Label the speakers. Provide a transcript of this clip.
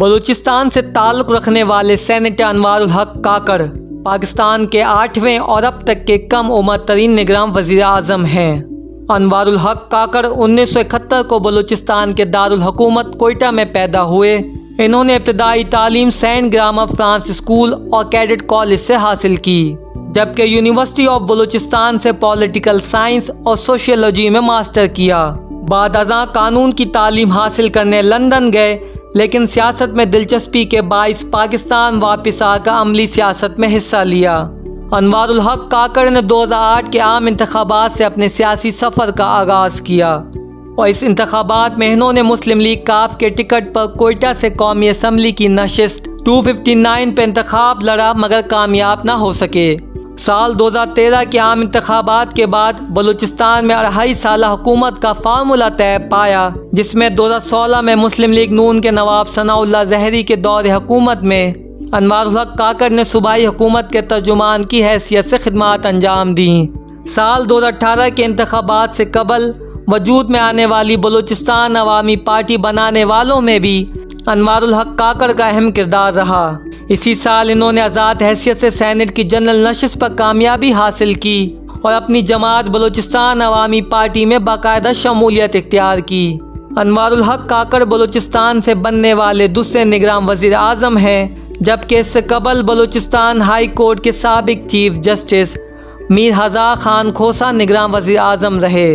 Speaker 1: بلوچستان سے تعلق رکھنے والے سینیٹر انوار الحق کاکڑ پاکستان کے 8ویں اور اب تک کے کم عمر ترین نگراں وزیر اعظم ہیں۔ انوار الحق کاکڑ 1971 کو بلوچستان کے دارالحکومت کوئٹہ میں پیدا ہوئے۔ انہوں نے ابتدائی تعلیم سینٹ گرامر فرانس اسکول اور کیڈٹ کالج سے حاصل کی، جبکہ یونیورسٹی آف بلوچستان سے پولیٹیکل سائنس اور سوشیولوجی میں ماسٹر کیا۔ بعد ازاں قانون کی تعلیم حاصل کرنے لندن گئے، لیکن سیاست میں دلچسپی کے باعث پاکستان واپس آ کر عملی سیاست میں حصہ لیا۔ انوار الحق کاکڑ نے 2008 کے عام انتخابات سے اپنے سیاسی سفر کا آغاز کیا اور اس انتخابات میں انہوں نے مسلم لیگ کاف کے ٹکٹ پر کوئٹہ سے قومی اسمبلی کی نشست 259 پہ انتخاب لڑا، مگر کامیاب نہ ہو سکے۔ سال 2013 کے عام انتخابات کے بعد بلوچستان میں 2.5 سالہ حکومت کا فارمولہ طے پایا، جس میں 2016 میں مسلم لیگ نون کے نواب ثناء اللہ زہری کے دور حکومت میں انوار الحق کاکڑ نے صوبائی حکومت کے ترجمان کی حیثیت سے خدمات انجام دیں۔ سال 2018 کے انتخابات سے قبل وجود میں آنے والی بلوچستان عوامی پارٹی بنانے والوں میں بھی انوار الحق کاکڑ کا اہم کردار رہا۔ اسی سال انہوں نے آزاد حیثیت سے سینٹ کی جنرل نشست پر کامیابی حاصل کی اور اپنی جماعت بلوچستان عوامی پارٹی میں باقاعدہ شمولیت اختیار کی۔ انوار الحق کاکڑ بلوچستان سے بننے والے دوسرے نگراں وزیر اعظم ہیں، جبکہ اس سے قبل بلوچستان ہائی کورٹ کے سابق چیف جسٹس میر ہزار خان کھوسہ نگراں وزیر اعظم رہے۔